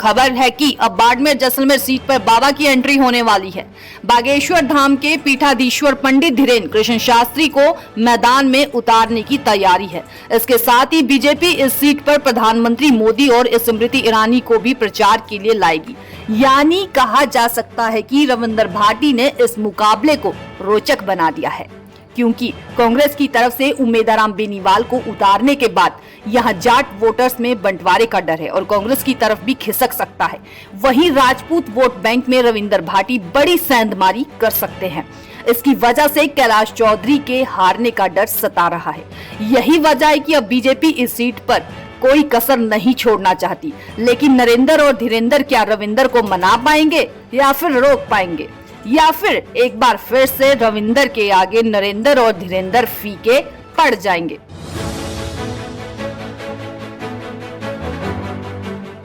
खबर है कि अब बाड़मेर जैसलमेर सीट पर बाबा की एंट्री होने वाली है। बागेश्वर धाम के पीठाधीश्वर पंडित धीरेन्द्र कृष्ण शास्त्री को मैदान में उतारने की तैयारी है। इसके साथ ही बीजेपी इस सीट पर प्रधानमंत्री मोदी और स्मृति ईरानी को भी प्रचार के लिए लाएगी। यानी कहा जा सकता है कि रविंदर भाटी ने इस मुकाबले को रोचक बना दिया है, क्योंकि कांग्रेस की तरफ से उम्मीदवार बेनीवाल को उतारने के बाद यहां जाट वोटर्स में बंटवारे का डर है और कांग्रेस की तरफ भी खिसक सकता है। वहीं राजपूत वोट बैंक में रविंदर भाटी बड़ी सेंधमारी कर सकते हैं। इसकी वजह से कैलाश चौधरी के हारने का डर सता रहा है। यही वजह है कि अब बीजेपी इस सीट पर कोई कसर नहीं छोड़ना चाहती, लेकिन नरेंद्र और धीरेन्द्र क्या रविंदर को मना पाएंगे या फिर रोक पाएंगे, या फिर एक बार फिर से रविंदर के आगे नरेंद्र और धीरेन्द्र फीके पड़ जाएंगे।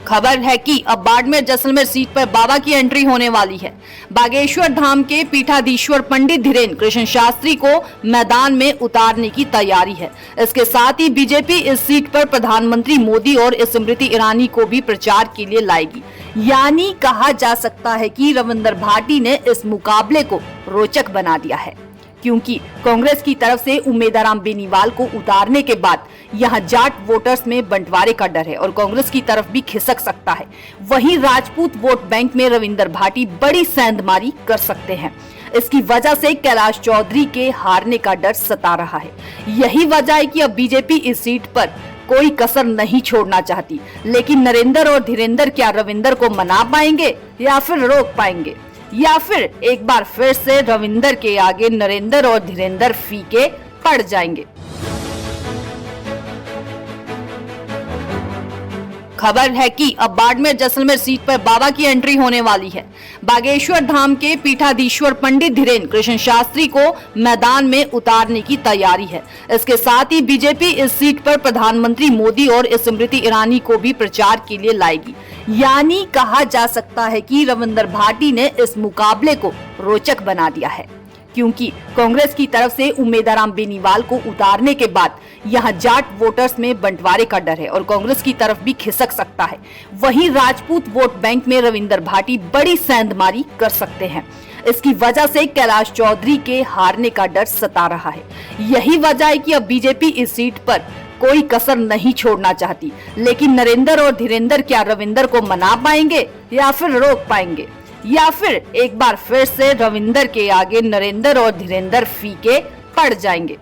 खबर है कि अब बाड़मेर जैसलमेर सीट पर बाबा की एंट्री होने वाली है। बागेश्वर धाम के पीठाधीश्वर पंडित धीरेन्द्र कृष्ण शास्त्री को मैदान में उतारने की तैयारी है। इसके साथ ही बीजेपी इस सीट पर प्रधानमंत्री मोदी और स्मृति ईरानी को भी प्रचार के लिए लाएगी। यानी कहा जा सकता है कि रविंदर भाटी ने इस मुकाबले को रोचक बना दिया है, क्योंकि कांग्रेस की तरफ से उम्मीदवार बेनीवाल को उतारने के बाद यहां जाट वोटर्स में बंटवारे का डर है और कांग्रेस की तरफ भी खिसक सकता है। वहीं राजपूत वोट बैंक में रविंदर भाटी बड़ी सेंधमारी कर सकते हैं। इसकी वजह से कैलाश चौधरी के हारने का डर सता रहा है। यही वजह है कि अब बीजेपी इस सीट पर कोई कसर नहीं छोड़ना चाहती, लेकिन नरेंद्र और धीरेन्द्र क्या रविंदर को मना पाएंगे या फिर रोक पाएंगे, या फिर एक बार फिर से रविंदर के आगे नरेंद्र और धीरेन्द्र फीके पड़ जाएंगे। खबर है कि अब बाड़मेर जैसलमेर सीट पर बाबा की एंट्री होने वाली है। बागेश्वर धाम के पीठाधीश्वर पंडित धीरेन्द्र कृष्ण शास्त्री को मैदान में उतारने की तैयारी है। इसके साथ ही बीजेपी इस सीट पर प्रधानमंत्री मोदी और स्मृति ईरानी को भी प्रचार के लिए लाएगी। यानी कहा जा सकता है कि रविंदर भाटी ने इस मुकाबले को रोचक बना दिया है, क्योंकि कांग्रेस की तरफ से उम्मीदवार बेनीवाल को उतारने के बाद यहां जाट वोटर्स में बंटवारे का डर है और कांग्रेस की तरफ भी खिसक सकता है। वहीं राजपूत वोट बैंक में रविंदर भाटी बड़ी सेंधमारी कर सकते हैं। इसकी वजह से कैलाश चौधरी के हारने का डर सता रहा है। यही वजह है कि अब बीजेपी इस सीट पर कोई कसर नहीं छोड़ना चाहती, लेकिन नरेंद्र और धीरेन्द्र क्या रविंदर को मना पाएंगे या फिर रोक पाएंगे, या फिर एक बार फिर से रविंदर के आगे नरेंद्र और धीरेन्द्र फीके पड़ जाएंगे।